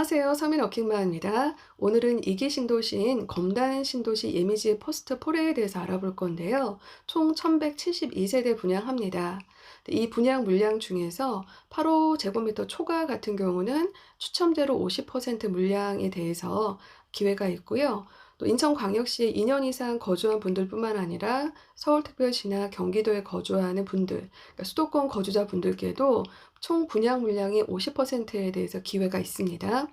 안녕하세요. 서민 워킹맘입니다. 오늘은 2기 신도시인 검단 신도시 예미지 퍼스트 4에 대해서 알아볼 건데요. 총 1172세대 분양합니다. 이 분양 물량 중에서 8호 제곱미터 초과 같은 경우는 추첨제로 50% 물량에 대해서 기회가 있고요. 또 인천광역시에 2년 이상 거주한 분들뿐만 아니라 서울특별시나 경기도에 거주하는 분들, 그러니까 수도권 거주자 분들께도 총 분양 물량의 50%에 대해서 기회가 있습니다.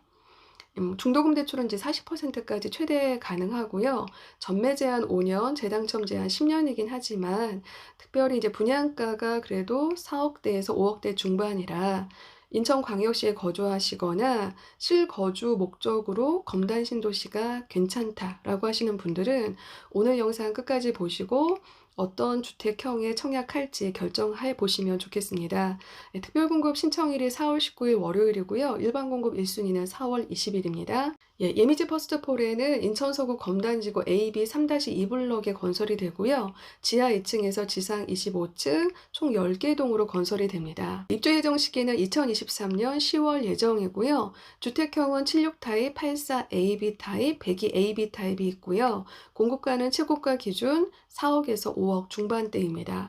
중도금 대출은 이제 40%까지 최대 가능하고요. 전매 제한 5년, 재당첨 제한 10년이긴 하지만 특별히 이제 분양가가 그래도 4억대에서 5억대 중반이라 인천광역시에 거주하시거나 실거주 목적으로 검단 신도시가 괜찮다라고 하시는 분들은 오늘 영상 끝까지 보시고 어떤 주택형에 청약할지 결정해 보시면 좋겠습니다. 특별공급 신청일이 4월 19일 월요일이고요. 일반공급 1순위는 4월 20일입니다. 예미지 퍼스트 4에는 인천 서구 검단지구 AB 3-2블럭에 건설이 되고요. 지하 2층에서 지상 25층 총 10개 동으로 건설이 됩니다. 입주 예정 시기는 2023년 10월 예정이고요. 주택형은 76 타입, 84 AB 타입, 102 AB 타입이 있고요. 공급가는 최고가 기준 4억에서 5억 중반대입니다.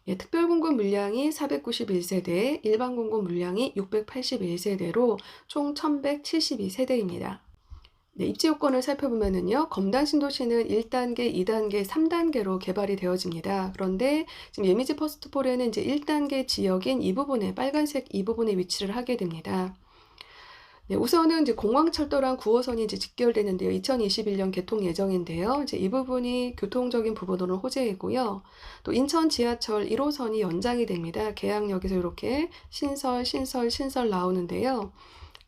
특별공급 물량이 491세대, 일반공급 물량이 681세대로 총 1172세대입니다. 입지 요건을 살펴보면은요, 검단 신도시는 1단계, 2단계, 3단계로 개발이 되어집니다. 그런데 지금 예미지 퍼스트 4에는 이제 1단계 지역인 이 부분에, 빨간색 이 부분에 위치를 하게 됩니다. 우선은 이제 공항철도랑 9호선이 이제 직결되는데요. 2021년 개통 예정인데요. 이제 이 부분이 교통적인 부분으로는 호재이고요. 또 인천 지하철 1호선이 연장이 됩니다. 계양역에서 이렇게 신설 나오는데요.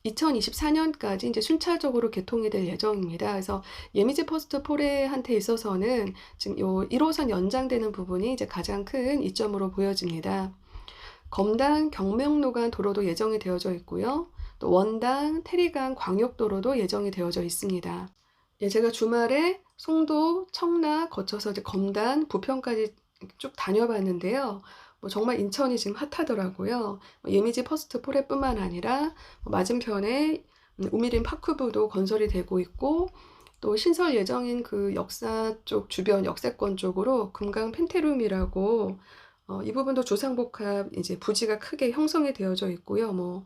2024년까지 이제 순차적으로 개통이 될 예정입니다. 그래서 예미지 퍼스트 4한테 있어서는 지금 요 1호선 연장되는 부분이 이제 가장 큰 이점으로 보여집니다. 검단 경명로간 도로도 예정이 되어져 있고요. 또 원당 태리간 광역도로도 예정이 되어져 있습니다. 제가 주말에 송도, 청라 거쳐서 이제 검단, 부평까지 쭉 다녀봤는데요. 정말 인천이 지금 핫하더라고요. 예미지 퍼스트 4뿐만 아니라 맞은편에 우미림 파크부도 건설이 되고 있고, 또 신설 예정인 그 역사 쪽 주변 역세권 쪽으로 금강 펜테룸이라고 이 부분도 주상복합 이제 부지가 크게 형성이 되어져 있고요.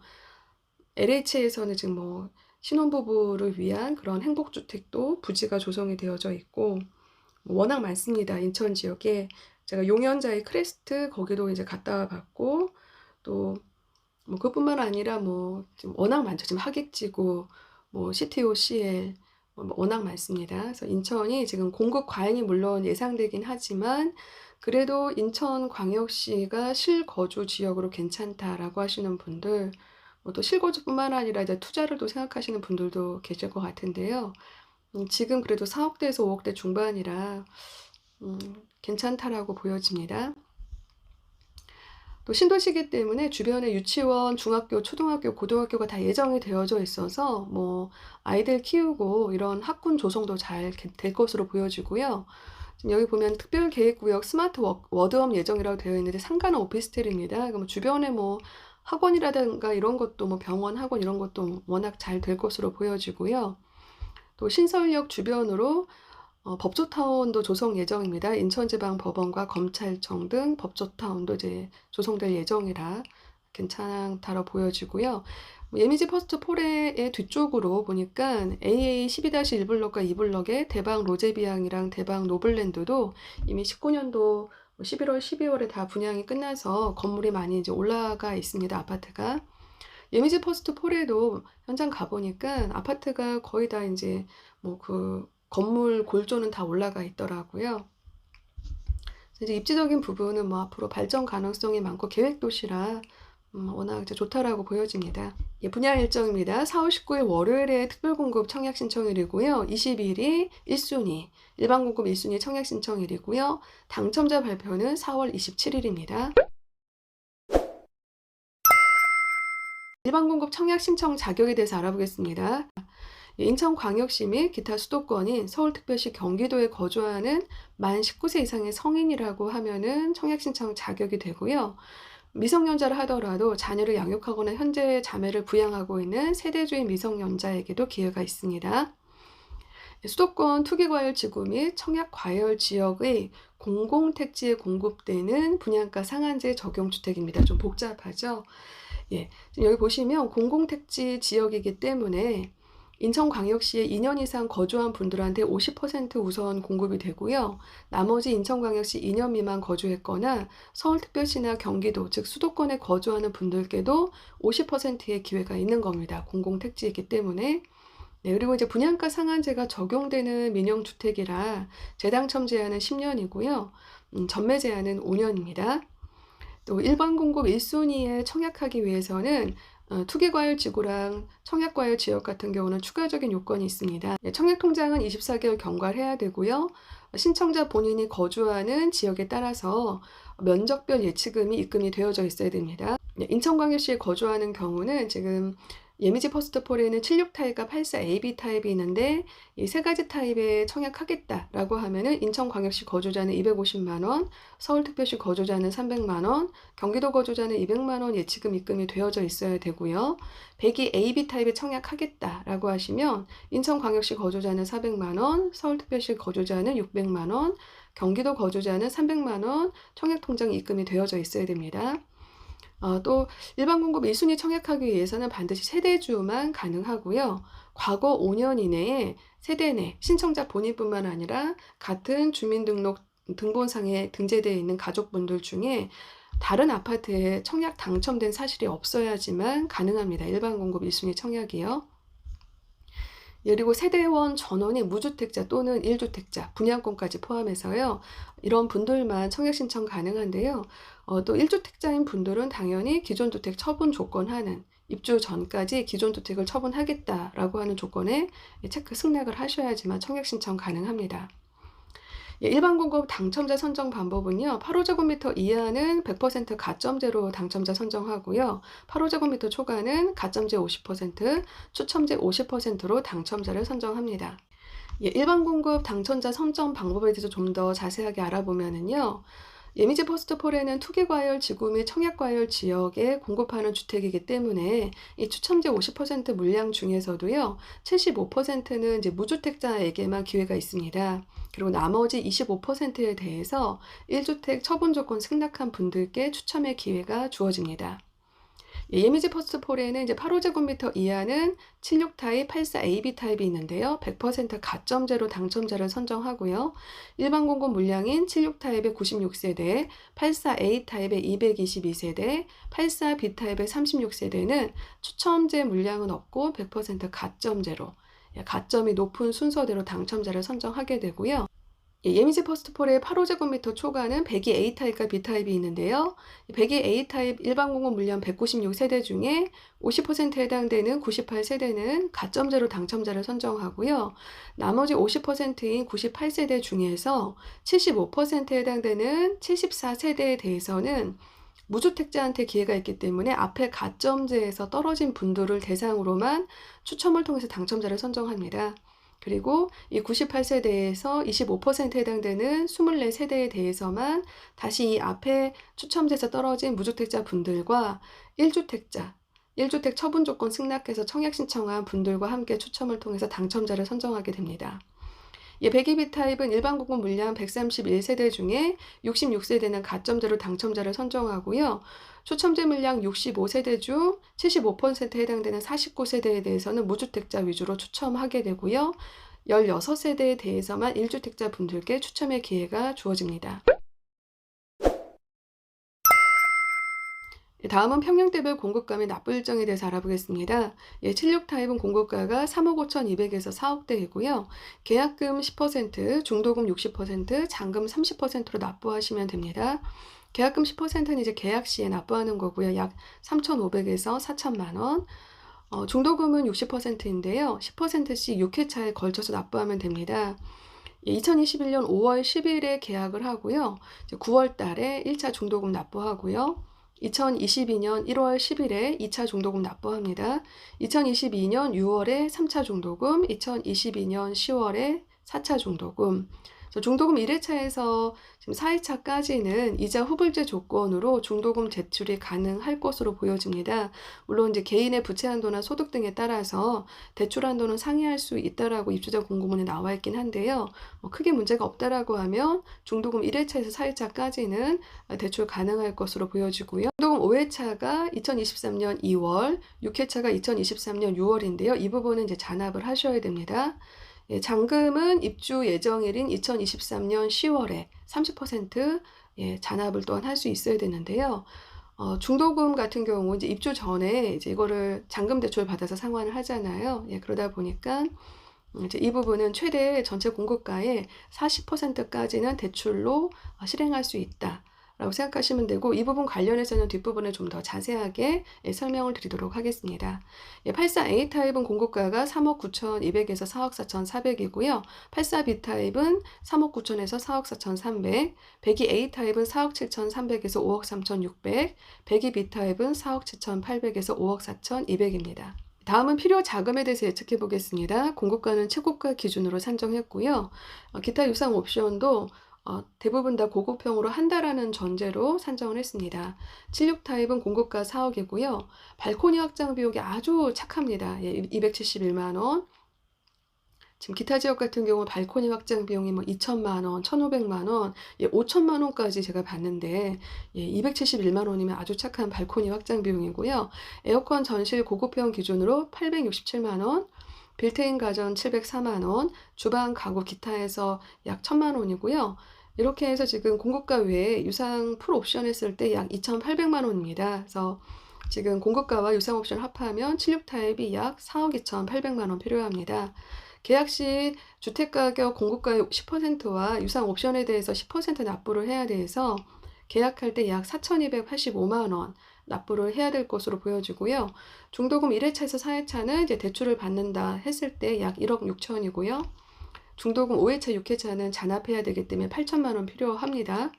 LH에서는 지금 신혼부부를 위한 그런 행복주택도 부지가 조성이 되어져 있고, 워낙 많습니다. 인천 지역에. 제가 용현자의 크레스트 거기도 이제 갔다 와 봤고, 또 그뿐만 아니라 지금 워낙 많죠. 지금 하객지구, CTO, CL 워낙 많습니다. 그래서 인천이 지금 공급 과잉이 물론 예상되긴 하지만 그래도 인천광역시가 실거주 지역으로 괜찮다라고 하시는 분들, 또 실거주뿐만 아니라 이제 투자를 또 생각하시는 분들도 계실 것 같은데요. 지금 그래도 4억대에서 5억대 중반이라 괜찮다라고 보여집니다. 또 신도시기 때문에 주변에 유치원, 중학교, 초등학교, 고등학교가 다 예정이 되어져 있어서 아이들 키우고 이런 학군 조성도 잘 될 것으로 보여지고요. 지금 여기 보면 특별계획구역 스마트 워드업 예정이라고 되어 있는데 상가는 오피스텔입니다. 그럼 주변에 학원이라든가 이런 것도 병원, 학원 이런 것도 워낙 잘 될 것으로 보여지고요. 또 신설역 주변으로 법조타운도 조성 예정입니다. 인천지방법원과 검찰청 등 법조타운도 이제 조성될 예정이라 괜찮다로 보여지고요. 예미지 퍼스트 4의 뒤쪽으로 보니까 AA 12-1블럭과 2블럭에 대방 로제비앙이랑 대방 노블랜드도 이미 19년도 11월, 12월에 다 분양이 끝나서 건물이 많이 이제 올라가 있습니다. 아파트가. 예미지 퍼스트 4에도 현장 가보니까 아파트가 거의 다 이제 건물 골조는 다 올라가 있더라고요. 이제 입지적인 부분은 앞으로 발전 가능성이 많고 계획 도시라 워낙 이제 좋다라고 보여집니다. 분양 일정입니다. 4월 19일 월요일에 특별공급 청약 신청일이고요. 22일이 1순위, 일반공급 1순위 청약 신청일이고요. 당첨자 발표는 4월 27일입니다. 일반공급 청약 신청 자격에 대해서 알아보겠습니다. 인천광역시 및 기타 수도권인 서울특별시 경기도에 거주하는 만 19세 이상의 성인이라고 하면은 청약 신청 자격이 되고요. 미성년자를 하더라도 자녀를 양육하거나 현재 자매를 부양하고 있는 세대주의 미성년자에게도 기회가 있습니다. 수도권 투기과열 지구 및 청약과열 지역의 공공택지에 공급되는 분양가 상한제 적용주택입니다. 좀 복잡하죠? 예, 지금 여기 보시면 공공택지 지역이기 때문에 인천광역시에 2년 이상 거주한 분들한테 50% 우선 공급이 되고요. 나머지 인천광역시 2년 미만 거주했거나 서울특별시나 경기도, 즉 수도권에 거주하는 분들께도 50%의 기회가 있는 겁니다. 공공택지이기 때문에. 네, 그리고 이제 분양가 상한제가 적용되는 민영주택이라 재당첨 제한은 10년이고요. 전매 제한은 5년입니다. 또 일반 공급 1순위에 청약하기 위해서는 투기과열지구랑 청약과열지역 같은 경우는 추가적인 요건이 있습니다. 청약통장은 24개월 경과해야 되고요. 신청자 본인이 거주하는 지역에 따라서 면적별 예치금이 입금이 되어져 있어야 됩니다. 인천광역시에 거주하는 경우는 지금 예미지 퍼스트 폴에는 76 타입과 84 AB 타입이 있는데 이 세 가지 타입에 청약하겠다라고 하면은 인천광역시 거주자는 250만 원, 서울특별시 거주자는 300만 원, 경기도 거주자는 200만 원 예치금 입금이 되어져 있어야 되고요. 102 AB 타입에 청약하겠다라고 하시면 인천광역시 거주자는 400만 원, 서울특별시 거주자는 600만 원, 경기도 거주자는 300만 원 청약통장 입금이 되어져 있어야 됩니다. 또 일반 공급 1순위 청약하기 위해서는 반드시 세대주만 가능하고요. 과거 5년 이내에 세대 내 신청자 본인뿐만 아니라 같은 주민등록 등본상에 등재되어 있는 가족분들 중에 다른 아파트에 청약 당첨된 사실이 없어야지만 가능합니다. 일반 공급 1순위 청약이요. 그리고 세대원 전원이 무주택자 또는 1주택자, 분양권까지 포함해서요. 이런 분들만 청약 신청 가능한데요. 또 1주택자인 분들은 당연히 기존 주택 처분 조건하는 입주 전까지 기존 주택을 처분하겠다라고 하는 조건에 체크 승낙을 하셔야지만 청약 신청 가능합니다. 일반 공급 당첨자 선정 방법은요. 8호제곱미터 이하는 100% 가점제로 당첨자 선정하고요. 8호제곱미터 초과는 가점제 50%, 추첨제 50%로 당첨자를 선정합니다. 일반 공급 당첨자 선정 방법에 대해서 좀 더 자세하게 알아보면은요. 예미지 퍼스트 폴에는 투기과열 지구 및 청약과열 지역에 공급하는 주택이기 때문에 이 추첨제 50% 물량 중에서도요, 75%는 이제 무주택자에게만 기회가 있습니다. 그리고 나머지 25%에 대해서 1주택 처분 조건 승낙한 분들께 추첨의 기회가 주어집니다. 예미지 퍼스트 폴에는 이제 8호제곱미터 이하는 76 타입, 84 AB 타입이 있는데요. 100% 가점제로 당첨자를 선정하고요. 일반 공급 물량인 76 타입의 96세대, 84 A 타입의 222세대, 84 B 타입의 36세대는 추첨제 물량은 없고 100% 가점제로 가점이 높은 순서대로 당첨자를 선정하게 되고요. 예미지 퍼스트폴의 8호제곱미터 초과는 102 A타입과 B타입이 있는데요. 102 A타입 일반 공급 물량 196세대 중에 50%에 해당되는 98세대는 가점제로 당첨자를 선정하고요. 나머지 50%인 98세대 중에서 75%에 해당되는 74세대에 대해서는 무주택자한테 기회가 있기 때문에 앞에 가점제에서 떨어진 분들을 대상으로만 추첨을 통해서 당첨자를 선정합니다. 그리고 이 98세대에서 25%에 해당되는 24세대에 대해서만 다시 이 앞에 추첨제에서 떨어진 무주택자 분들과 1주택자, 1주택 처분 조건 승낙해서 청약 신청한 분들과 함께 추첨을 통해서 당첨자를 선정하게 됩니다. 102B 타입은 일반 공급 물량 131세대 중에 66세대는 가점제로 당첨자를 선정하고요. 추첨제 물량 65세대 중 75%에 해당되는 49세대에 대해서는 무주택자 위주로 추첨하게 되고요. 16세대에 대해서만 1주택자 분들께 추첨의 기회가 주어집니다. 다음은 평형대별 공급가 및 납부 일정에 대해서 알아보겠습니다. 76 타입은 공급가가 3억 5,200에서 4억대이고요. 계약금 10%, 중도금 60%, 잔금 30%로 납부하시면 됩니다. 계약금 10%는 이제 계약 시에 납부하는 거고요. 약 3,500에서 4,000만 원. 중도금은 60%인데요. 10%씩 6회차에 걸쳐서 납부하면 됩니다. 2021년 5월 10일에 계약을 하고요. 9월 달에 1차 중도금 납부하고요. 2022년 1월 10일에 2차 중도금 납부합니다. 2022년 6월에 3차 중도금, 2022년 10월에 4차 중도금, 그래서 중도금 1회차에서 지금 4회차까지는 이자 후불제 조건으로 중도금 대출이 가능할 것으로 보여집니다. 물론 이제 개인의 부채 한도나 소득 등에 따라서 대출 한도는 상회할 수 있다라고 입주자 공고문에 나와 있긴 한데요. 크게 문제가 없다라고 하면 중도금 1회차에서 4회차까지는 대출 가능할 것으로 보여지고요. 중도금 5회차가 2023년 2월, 6회차가 2023년 6월인데요. 이 부분은 이제 잔압을 하셔야 됩니다. 예, 잔금은 입주 예정일인 2023년 10월에 30% 예, 잔압을 또한 할 수 있어야 되는데요. 중도금 같은 경우 이제 입주 전에 이제 이거를 잔금 대출 받아서 상환을 하잖아요. 예, 그러다 보니까 이제 이 부분은 최대 전체 공급가의 40%까지는 대출로 실행할 수 있다. 라고 생각하시면 되고, 이 부분 관련해서는 뒷부분에 좀 더 자세하게 설명을 드리도록 하겠습니다. 84A 타입은 공급가가 3억 9,200에서 4억 4,400이고요. 84B 타입은 3억 9천에서 4억 4,300, 102A 타입은 4억 7,300에서 5억 3,600, 102B 타입은 4억 7,800에서 5억 4,200입니다. 다음은 필요 자금에 대해서 예측해 보겠습니다. 공급가는 최고가 기준으로 산정했고요. 기타 유상 옵션도 대부분 다 고급형으로 한다라는 전제로 산정을 했습니다. 76 타입은 공급가 4억이고요. 발코니 확장 비용이 아주 착합니다. 271만 원. 지금 기타 지역 같은 경우 발코니 확장 비용이 2천만 원, 1,500만 원, 5천만 원까지 제가 봤는데 271만 원이면 아주 착한 발코니 확장 비용이고요. 에어컨 전실 고급형 기준으로 867만 원, 빌트인 가전 704만 원, 주방 가구 기타에서 약 1,000만 원이고요. 이렇게 해서 지금 공급가 외에 유상 풀 옵션 했을 때 약 2,800만 원입니다. 그래서 지금 공급가와 유상 옵션 합하면 76 타입이 약 4억 2,800만 원 필요합니다. 계약 시 주택가격 공급가의 10%와 유상 옵션에 대해서 10% 납부를 해야 돼서 계약할 때 약 4,285만 원 납부를 해야 될 것으로 보여지고요. 중도금 1회차에서 4회차는 이제 대출을 받는다 했을 때 약 1억 6천이고요. 중도금 5회차, 6회차는 잔압해야 되기 때문에 8천만 원 필요합니다.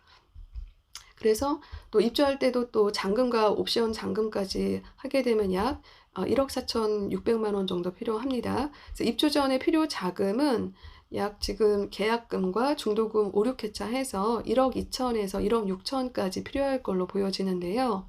그래서 또 입주할 때도 또 잔금과 옵션 잔금까지 하게 되면 약 1억 4,600만 원 정도 필요합니다. 그래서 입주 전에 필요 자금은 약 지금 계약금과 중도금 5, 6회차 해서 1억 2천에서 1억 6천까지 필요할 걸로 보여지는데요.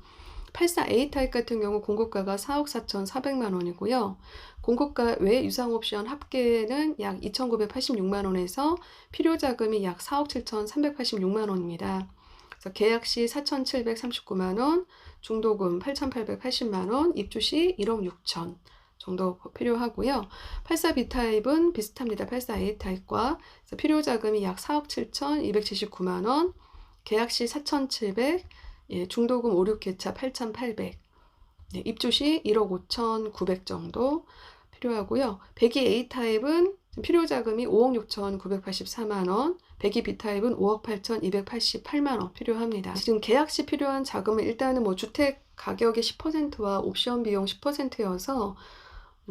84A 타입 같은 경우 공급가가 4억 4,400만 원이고요. 공급가 외 유상 옵션 합계는 약 2,986만 원에서 필요 자금이 약 4억 7,386만 원입니다. 그래서 계약 시 4,739만 원, 중도금 8,880만 원, 입주 시 1억 6천 정도 필요하고요. 84B 타입은 비슷합니다. 84A 타입과 그래서 필요 자금이 약 4억 7,279만 원, 계약 시 4,700, 중도금 5, 6회차 8,800, 입주 시 1억 5,900 정도 필요하고요. 102A 타입은 필요 자금이 5억 6,984만 원, 102B 타입은 5억 8,288만 원 필요합니다. 지금 계약 시 필요한 자금은 일단은 주택 가격의 10%와 옵션 비용 10%여서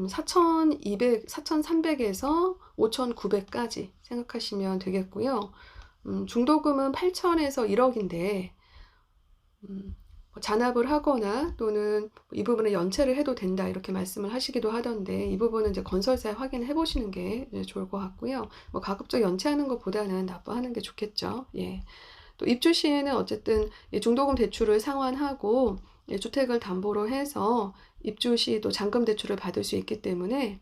4,200, 4,300에서 5,900까지 생각하시면 되겠고요. 중도금은 8천에서 1억인데 잔압을 하거나 또는 이 부분에 연체를 해도 된다 이렇게 말씀을 하시기도 하던데 이 부분은 이제 건설사에 확인해 보시는 게 좋을 것 같고요. 가급적 연체하는 것보다는 납부하는 게 좋겠죠. 예. 또 입주 시에는 어쨌든 중도금 대출을 상환하고 주택을 담보로 해서 입주 시 또 잔금 대출을 받을 수 있기 때문에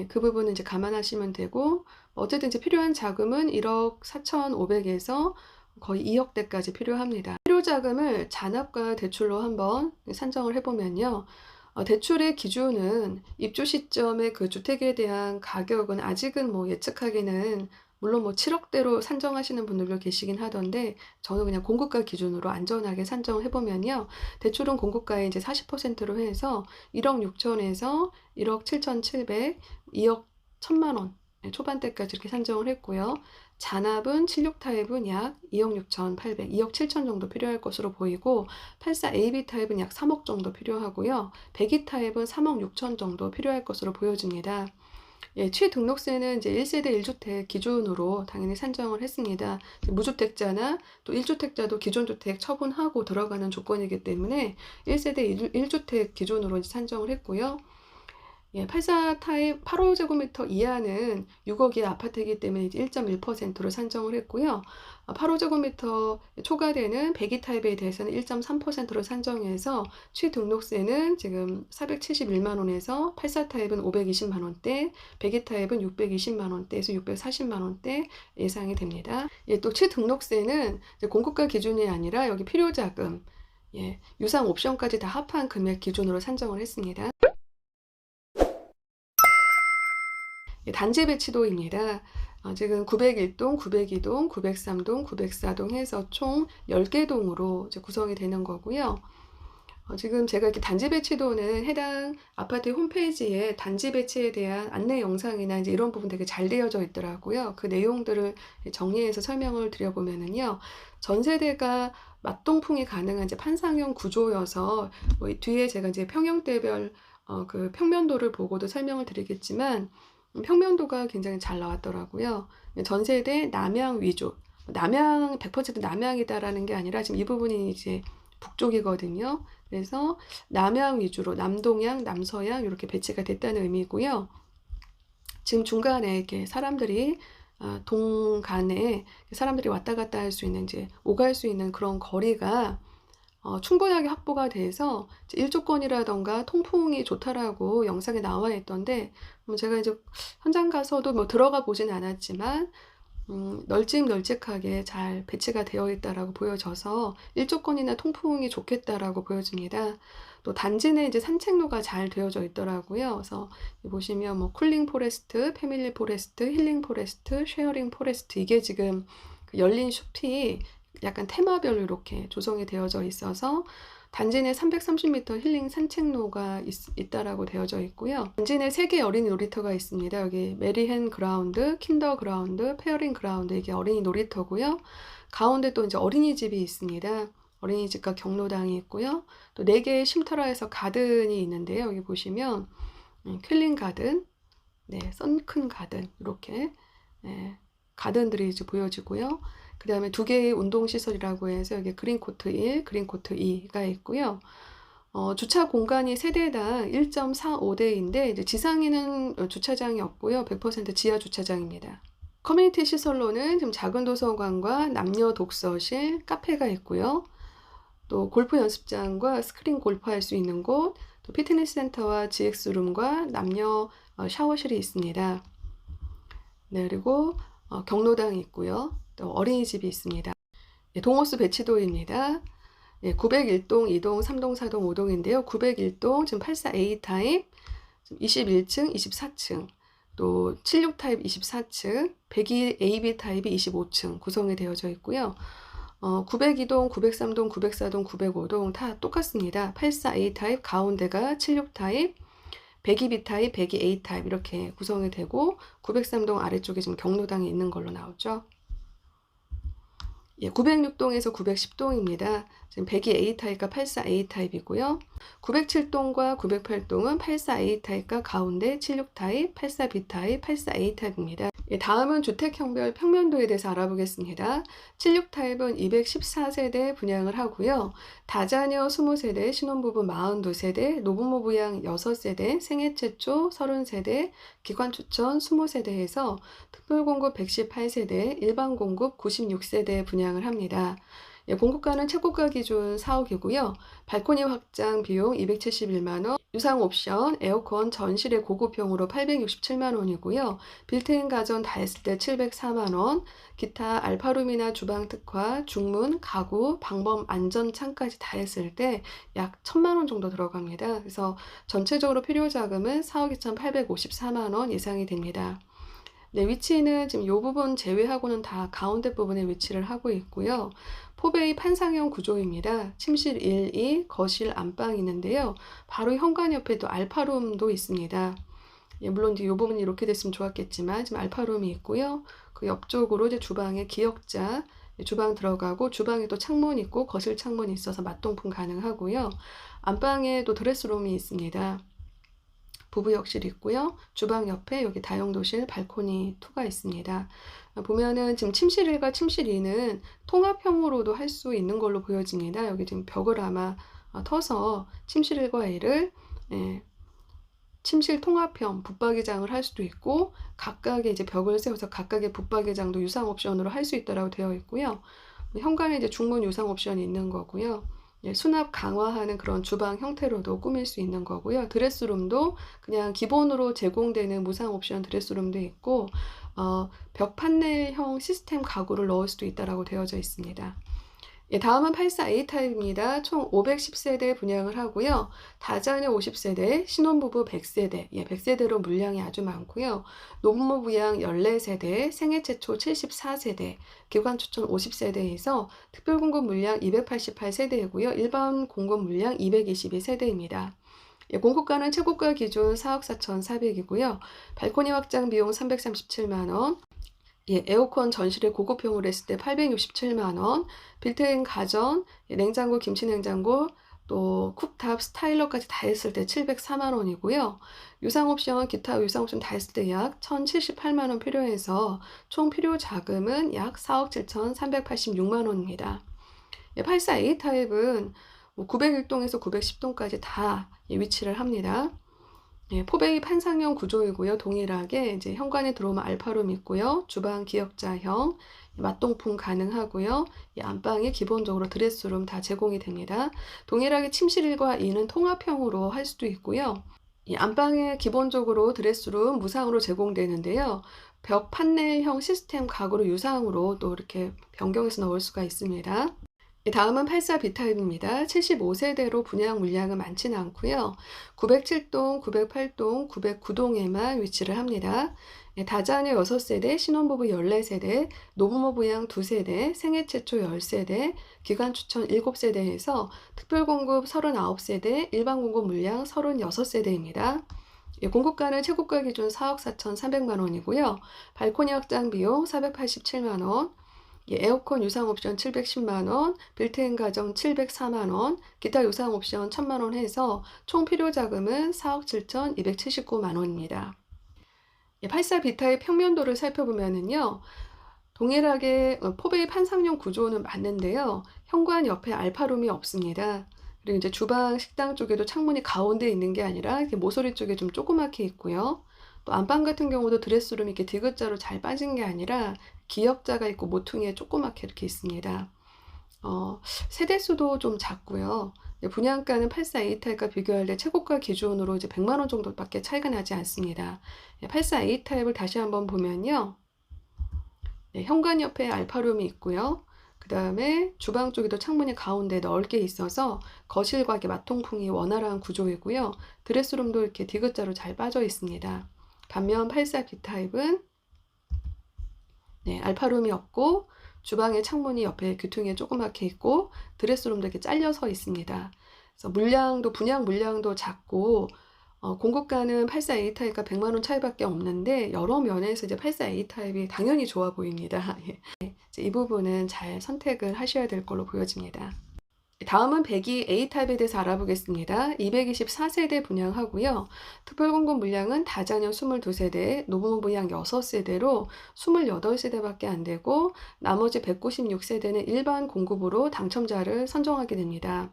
그 부분은 이제 감안하시면 되고 어쨌든 이제 필요한 자금은 1억 4,500에서 거의 2억대까지 필요합니다. 필요 자금을 잔압과 대출로 한번 산정을 해보면요. 대출의 기준은 입주 시점의 그 주택에 대한 가격은 아직은 예측하기는 물론 7억대로 산정하시는 분들도 계시긴 하던데 저는 그냥 공급가 기준으로 안전하게 산정을 해보면요. 대출은 공급가의 이제 40%로 해서 1억 6천에서 1억 7,700, 2억 1천만 원 초반대까지 이렇게 산정을 했고요. 잔압은 76 타입은 약 2억 6,800, 2억 7천 정도 필요할 것으로 보이고 84AB 타입은 약 3억 정도 필요하고요. 102 타입은 3억 6천 정도 필요할 것으로 보여집니다. 취등록세는 이제 1세대 1주택 기준으로 당연히 산정을 했습니다. 무주택자나 또 1주택자도 기존 주택 처분하고 들어가는 조건이기 때문에 1세대 1주택 기준으로 산정을 했고요. 예, 84 타입 8호제곱미터 이하는 6억의 아파트이기 때문에 이제 1.1%로 산정을 했고요. 8호제곱미터 초과되는 102 타입에 대해서는 1.3%로 산정해서 취등록세는 지금 471만 원에서 84 타입은 520만 원대, 102 타입은 620만 원대에서 640만 원대 예상이 됩니다. 예, 또 취등록세는 이제 공급가 기준이 아니라 여기 필요자금, 예, 유상 옵션까지 다 합한 금액 기준으로 산정을 했습니다. 단지 배치도입니다. 지금 901동, 902동, 903동, 904동 해서 총 10개 동으로 이제 구성이 되는 거고요. 지금 제가 이렇게 단지 배치도는 해당 아파트 홈페이지에 단지 배치에 대한 안내 영상이나 이제 이런 부분 되게 잘 되어져 있더라고요. 그 내용들을 정리해서 설명을 드려보면은요. 전세대가 맞동풍이 가능한 이제 판상형 구조여서 뭐 뒤에 제가 이제 평형대별 그 평면도를 보고도 설명을 드리겠지만 평면도가 굉장히 잘 나왔더라고요. 전세대 남향 위주, 남향 100% 남향이다라는 게 아니라 지금 이 부분이 이제 북쪽이거든요. 그래서 남향 위주로 남동향, 남서향 이렇게 배치가 됐다는 의미고요. 지금 중간에 이렇게 사람들이 동간에 사람들이 왔다 갔다 할 수 있는 이제 오갈 수 있는 그런 거리가 충분하게 확보가 돼서 일조권이라던가 통풍이 좋다라고 영상에 나와 있던데 제가 이제 현장 가서도 뭐 들어가 보진 않았지만 널찍널찍하게 잘 배치가 되어 있다라고 보여져서 일조권이나 통풍이 좋겠다라고 보여집니다. 또 단지 내 이제 산책로가 잘 되어져 있더라고요. 그래서 보시면 뭐 쿨링 포레스트, 패밀리 포레스트, 힐링 포레스트, 쉐어링 포레스트 이게 지금 열린 숲이 약간 테마별로 이렇게 조성이 되어져 있어서 단지 내 330m 힐링 산책로가 있다라고 되어져 있고요. 단지 내 3개의 어린이 놀이터가 있습니다. 여기 메리헨 그라운드, 킨더 그라운드, 페어링 그라운드 이게 어린이 놀이터고요. 가운데 또 이제 어린이집이 있습니다. 어린이집과 경로당이 있고요. 또 4개의 쉼터라에서 가든이 있는데요. 여기 보시면 퀼링 가든, 네, 선큰 가든 이렇게 가든들이 이제 보여지고요. 그 다음에 2개의 운동시설이라고 해서 여기 그린코트 1, 그린코트 2가 있고요. 주차 공간이 세대당 1.45대인데 이제 지상에는 주차장이 없고요. 100% 지하 주차장입니다. 커뮤니티 시설로는 지금 작은 도서관과 남녀 독서실, 카페가 있고요. 또 골프 연습장과 스크린 골프할 수 있는 곳, 또 피트니스 센터와 GX룸과 남녀 샤워실이 있습니다. 네, 그리고 경로당이 있고요. 또 어린이집이 있습니다. 네, 동호수 배치도입니다. 네, 901동, 2동, 3동, 4동, 5동인데요. 901동 지금 84A 타입 21층, 24층, 또 76 타입 24층, 102 AB 타입이 25층 구성이 되어져 있고요. 902동, 903동, 904동, 905동 다 똑같습니다. 84A 타입 가운데가 76 타입, 102B 타입, 102A 타입 이렇게 구성이 되고 903동 아래쪽에 지금 경로당이 있는 걸로 나오죠. 예, 906동에서 910동입니다. 지금 102A 타입과 84A 타입이고요. 907동과 908동은 84A 타입과 가운데 76 타입, 84B 타입, 84A 타입입니다. 예, 다음은 주택형별 평면도에 대해서 알아보겠습니다. 76 타입은 214세대 분양을 하고요. 다자녀 20세대, 신혼부부 42세대, 노부모 부양 6세대, 생애 최초 30세대, 기관 추천 20세대에서 특별 공급 118세대, 일반 공급 96세대 분양을 합니다. 예, 공급가는 최고가 기준 4억이고요. 발코니 확장 비용 271만 원, 유상 옵션, 에어컨 전실의 고급형으로 867만 원이고요. 빌트인 가전 다 했을 때 704만 원, 기타 알파룸이나 주방 특화, 중문, 가구, 방범 안전창까지 다 했을 때 약 1000만 원 정도 들어갑니다. 그래서 전체적으로 필요 자금은 4억 2,854만 원 예상이 됩니다. 네, 위치는 지금 이 부분 제외하고는 다 가운데 부분에 위치를 하고 있고요. 포베이 판상형 구조입니다. 침실 1, 2, 거실, 안방이 있는데요. 바로 현관 옆에도 알파룸도 있습니다. 예, 물론 이제 이 부분이 이렇게 됐으면 좋았겠지만 지금 알파룸이 있고요. 그 옆쪽으로 이제 주방에 기역자, 주방 들어가고 주방에 또 창문 있고 거실 창문이 있어서 맞동풍 가능하고요. 안방에도 드레스룸이 있습니다. 부부욕실 있고요. 주방 옆에 여기 다용도실 발코니 2가 있습니다. 보면은 지금 침실 1과 침실 2는 통합형으로도 할 수 있는 걸로 보여집니다. 여기 지금 벽을 아마 터서 침실 1과 2를 침실 통합형 붙박이장을 할 수도 있고 각각의 이제 벽을 세워서 각각의 붙박이장도 유상 옵션으로 할 수 있다라고 되어 있고요. 현관에 이제 중문 유상 옵션이 있는 거고요. 예, 수납 강화하는 그런 주방 형태로도 꾸밀 수 있는 거고요. 드레스룸도 그냥 기본으로 제공되는 무상 옵션 드레스룸도 있고 벽 판넬형 시스템 가구를 넣을 수도 있다라고 되어져 있습니다. 예, 다음은 84A 타입입니다. 총 510세대 분양을 하고요. 다자녀 50세대, 신혼부부 100세대, 예, 100세대로 물량이 아주 많고요. 노부모 부양 14세대, 생애 최초 74세대, 기관 추천 50세대에서 특별 공급 물량 288세대이고요. 일반 공급 물량 222세대입니다. 예, 공급가는 최고가 기준 4억 4,400이고요. 발코니 확장 비용 337만 원, 예, 에어컨 전실에 고급형으로 했을 때 867만 원, 빌트인 가전, 예, 냉장고, 김치냉장고, 또 쿡탑, 스타일러까지 다 했을 때 704만 원이고요. 유상 옵션, 기타 유상 옵션 다 했을 때 약 1,078만 원 필요해서 총 필요 자금은 약 4억 7,386만 원입니다. 예, 84A 타입은 901동에서 910동까지 다 위치를 합니다. 예, 포베이 판상형 구조이고요. 동일하게 이제 현관에 들어오면 알파룸 있고요. 주방 기역자형, 맞동풍 가능하고요. 이 안방에 기본적으로 드레스룸 다 제공이 됩니다. 동일하게 침실 1과 2는 통합형으로 할 수도 있고요. 이 안방에 기본적으로 드레스룸 무상으로 제공되는데요. 벽 판넬형 시스템 가구로 유상으로 또 이렇게 변경해서 넣을 수가 있습니다. 다음은 84B 타입입니다. 75세대로 분양 물량은 많지는 않고요. 907동, 908동, 909동에만 위치를 합니다. 다자녀 6세대, 신혼부부 14세대, 노부모 부양 2세대, 생애 최초 10세대, 기간 추천 7세대에서 특별공급 39세대, 일반 공급 물량 36세대입니다. 공급가는 최고가 기준 4억 4,300만 원이고요. 발코니 확장 비용 487만 원, 에어컨 유상 옵션 710만 원, 빌트인 가정 704만 원, 기타 유상 옵션 1000만 원 해서 총 필요 자금은 4억 7,279만 원입니다. 84B 타입 평면도를 살펴보면은요. 동일하게 포베이 판상용 구조는 맞는데요. 현관 옆에 알파룸이 없습니다. 그리고 이제 주방, 식당 쪽에도 창문이 가운데 있는 게 아니라 이렇게 모서리 쪽에 좀 조그맣게 있고요. 또 안방 같은 경우도 드레스룸이 이렇게 디귿자로 잘 빠진 게 아니라 기역자가 있고 모퉁이에 조그맣게 이렇게 있습니다. 세대수도 좀 작고요. 분양가는 84A 타입과 비교할 때 최고가 기준으로 이제 100만 원 정도밖에 차이가 나지 않습니다. 84A 타입을 다시 한번 보면요. 현관 옆에 알파룸이 있고요. 그 다음에 주방 쪽에도 창문이 가운데 넓게 있어서 거실과 이렇게 마통풍이 원활한 구조이고요. 드레스룸도 이렇게 디귿자로 잘 빠져 있습니다. 반면 84B 타입은 알파룸이 없고 주방의 창문이 옆에 귀퉁이에 조그맣게 있고 드레스룸도 이렇게 잘려서 있습니다. 그래서 물량도 분양 물량도 작고 공급가는 84A 타입과 100만 원 차이밖에 없는데 여러 면에서 이제 84A 타입이 당연히 좋아 보입니다. 이 부분은 잘 선택을 하셔야 될 걸로 보여집니다. 다음은 102A 타입에 대해서 알아보겠습니다. 224세대 분양하고요. 특별공급 물량은 다자녀 22세대, 노부모 부양 6세대로 28세대밖에 안 되고 나머지 196세대는 일반 공급으로 당첨자를 선정하게 됩니다.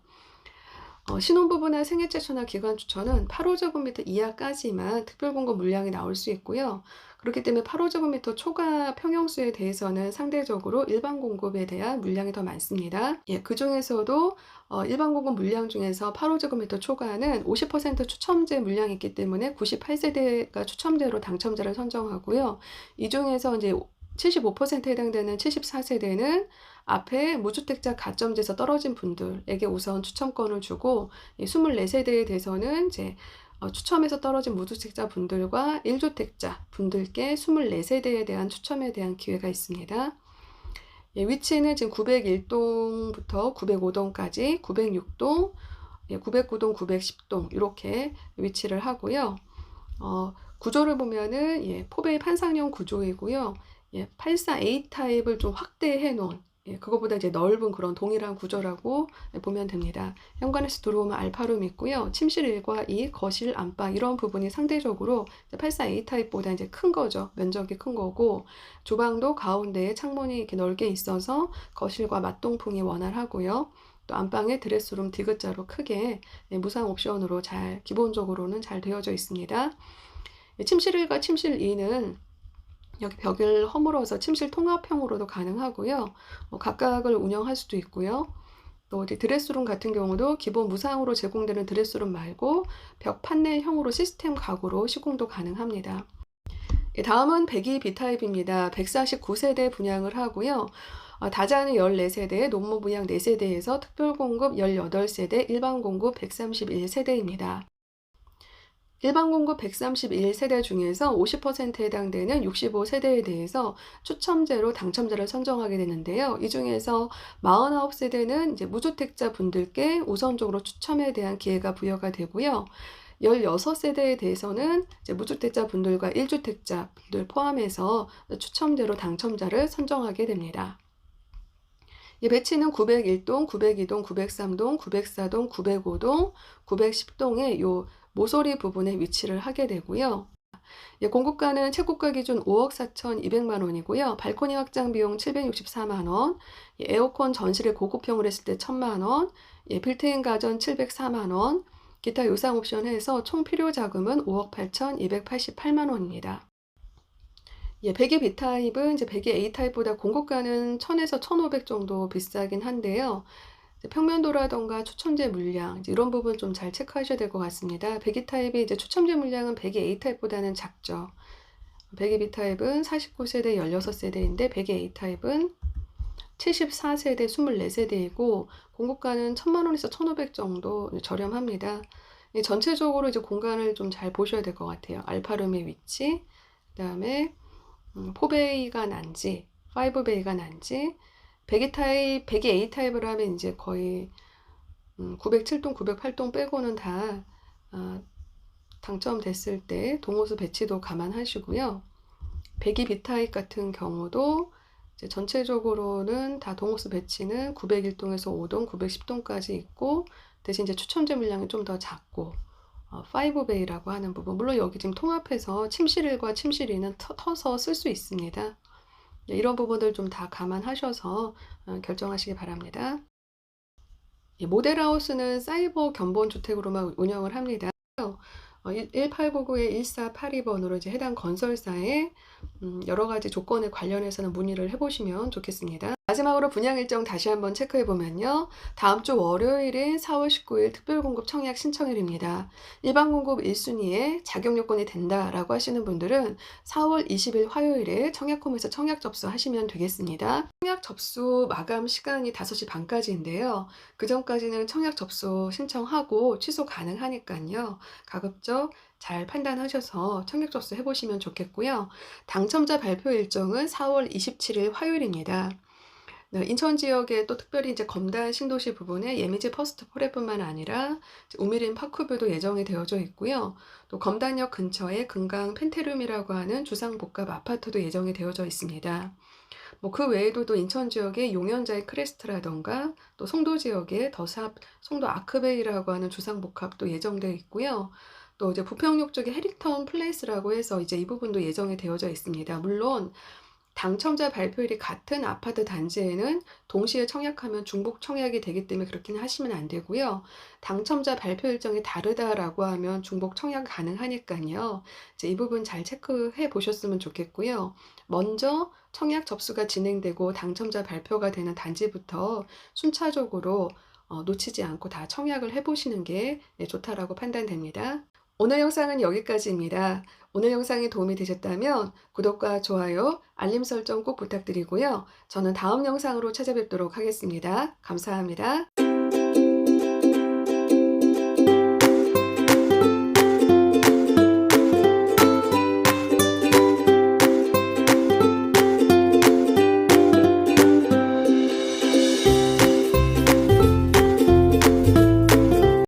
신혼부부나 생애 최초나 기관 추천은 8호제곱미터 이하까지만 특별공급 물량이 나올 수 있고요. 그렇기 때문에 8호제곱미터 초과 평형수에 대해서는 상대적으로 일반 공급에 대한 물량이 더 많습니다. 예, 그 중에서도 일반 공급 물량 중에서 8호제곱미터 초과는 50% 추첨제 물량이 있기 때문에 98세대가 추첨제로 당첨자를 선정하고요. 이 중에서 이제 75%에 해당되는 74세대는 앞에 무주택자 가점제에서 떨어진 분들에게 우선 추첨권을 주고 24세대에 대해서는 이제 추첨에서 떨어진 무주택자 분들과 1주택자 분들께 24세대에 대한 추첨에 대한 기회가 있습니다. 위치는 지금 901동부터 905동까지 906동, 909동, 910동 이렇게 위치를 하고요. 구조를 보면은 포베이 판상형 구조이고요. 84A 타입을 좀 확대해 놓은 그거보다 이제 넓은 그런 동일한 구조라고 보면 됩니다. 현관에서 들어오면 알파룸 있고요. 침실 1과 2, 거실, 안방 이런 부분이 상대적으로 84A 타입보다 이제 큰 거죠. 면적이 큰 거고 주방도 가운데에 창문이 이렇게 넓게 있어서 거실과 맞동풍이 원활하고요. 또 안방에 드레스룸 디귿자로 크게 무상 옵션으로 잘 기본적으로는 잘 되어져 있습니다. 침실 1과 침실 2는 여기 벽을 허물어서 침실 통합형으로도 가능하고요. 각각을 운영할 수도 있고요. 또 이제 드레스룸 같은 경우도 기본 무상으로 제공되는 드레스룸 말고 벽 판넬형으로 시스템 가구로 시공도 가능합니다. 다음은 102B타입입니다. 149세대 분양을 하고요. 다자는 14세대, 논문 분양 4세대에서 특별공급 18세대, 일반공급 131세대입니다. 일반공급 131세대 중에서 50%에 해당되는 65세대에 대해서 추첨제로 당첨자를 선정하게 되는데요. 이 중에서 49세대는 이제 무주택자 분들께 우선적으로 추첨에 대한 기회가 부여가 되고요. 16세대에 대해서는 이제 무주택자 분들과 1주택자 분들 포함해서 추첨제로 당첨자를 선정하게 됩니다. 이 배치는 901동, 902동, 903동, 904동, 905동, 910동의 요 모서리 부분에 위치를 하게 되고요. 공급가는 최고가 기준 5억 4,200만 원이고요. 발코니 확장 비용 764만 원, 에어컨 전실에 고급형을 했을 때 1,000만 원, 빌트인 가전 704만 원, 기타 유상 옵션 해서 총 필요 자금은 5억 8,288만 원입니다. 102 B타입은 이제 102 A타입보다 공급가는 1,000에서 1,500 정도 비싸긴 한데요. 평면도라던가 추첨제 물량 이런 부분 좀 잘 체크하셔야 될 것 같습니다. 102 타입이 이제 추첨제 물량은 102 A 타입보다는 작죠. 102 B 타입은 49세대 16세대인데 102 A 타입은 74세대 24세대이고 공급가는 1,000만 원에서 1,500 정도 저렴합니다. 전체적으로 이제 공간을 좀 잘 보셔야 될 것 같아요. 알파룸의 위치, 그다음에 4베이가 난지, 5베이가 난지, 102 타입, 102 A 타입을 하면 이제 거의 907동, 908동 빼고는 다 당첨됐을 때 동호수 배치도 감안하시고요. 102 B 타입 같은 경우도 이제 전체적으로는 다 동호수 배치는 901동에서 5동, 910동까지 있고 대신 이제 추첨제 물량이 좀 더 작고 5베이라고 하는 부분, 물론 여기 지금 통합해서 침실 1과 침실 2는 터서 쓸 수 있습니다. 이런 부분들 좀 다 감안하셔서 결정하시기 바랍니다. 모델하우스는 사이버 견본주택으로만 운영을 합니다. 1899-1482번으로 이제 해당 건설사의 여러 가지 조건에 관련해서는 문의를 해보시면 좋겠습니다. 마지막으로 분양 일정 다시 한번 체크해 보면요. 다음 주 월요일인 4월 19일 특별공급 청약 신청일입니다. 일반 공급 1순위에 자격 요건이 된다라고 하시는 분들은 4월 20일 화요일에 청약홈에서 청약 접수하시면 되겠습니다. 청약 접수 마감 시간이 5시 반까지인데요. 그 전까지는 청약 접수 신청하고 취소 가능하니까요. 가급적 잘 판단하셔서 청약 접수 해보시면 좋겠고요. 당첨자 발표 일정은 4월 27일 화요일입니다. 인천 지역에 또 특별히 이제 검단 신도시 부분에 예미지 퍼스트 포레뿐만 아니라 우미린 파크뷰도 예정이 되어져 있고요. 또 검단역 근처에 금강 펜테룸이라고 하는 주상복합 아파트도 예정이 되어져 있습니다. 그 외에도 또 인천 지역의 용현자의 크레스트라던가 또 송도 지역의 더삽 송도 아크베이라고 하는 주상복합도 예정되어 있고요. 또 이제 부평역 쪽에 해리턴 플레이스라고 해서 이제 이 부분도 예정이 되어져 있습니다. 물론 당첨자 발표일이 같은 아파트 단지에는 동시에 청약하면 중복 청약이 되기 때문에 그렇게는 하시면 안 되고요. 당첨자 발표 일정이 다르다라고 하면 중복 청약 가능하니까요. 이제 이 부분 잘 체크해 보셨으면 좋겠고요. 먼저 청약 접수가 진행되고 당첨자 발표가 되는 단지부터 순차적으로 놓치지 않고 다 청약을 해보시는 게 좋다라고 판단됩니다. 오늘 영상은 여기까지입니다. 오늘 영상이 도움이 되셨다면 구독과 좋아요, 알림 설정 꼭 부탁드리고요. 저는 다음 영상으로 찾아뵙도록 하겠습니다. 감사합니다.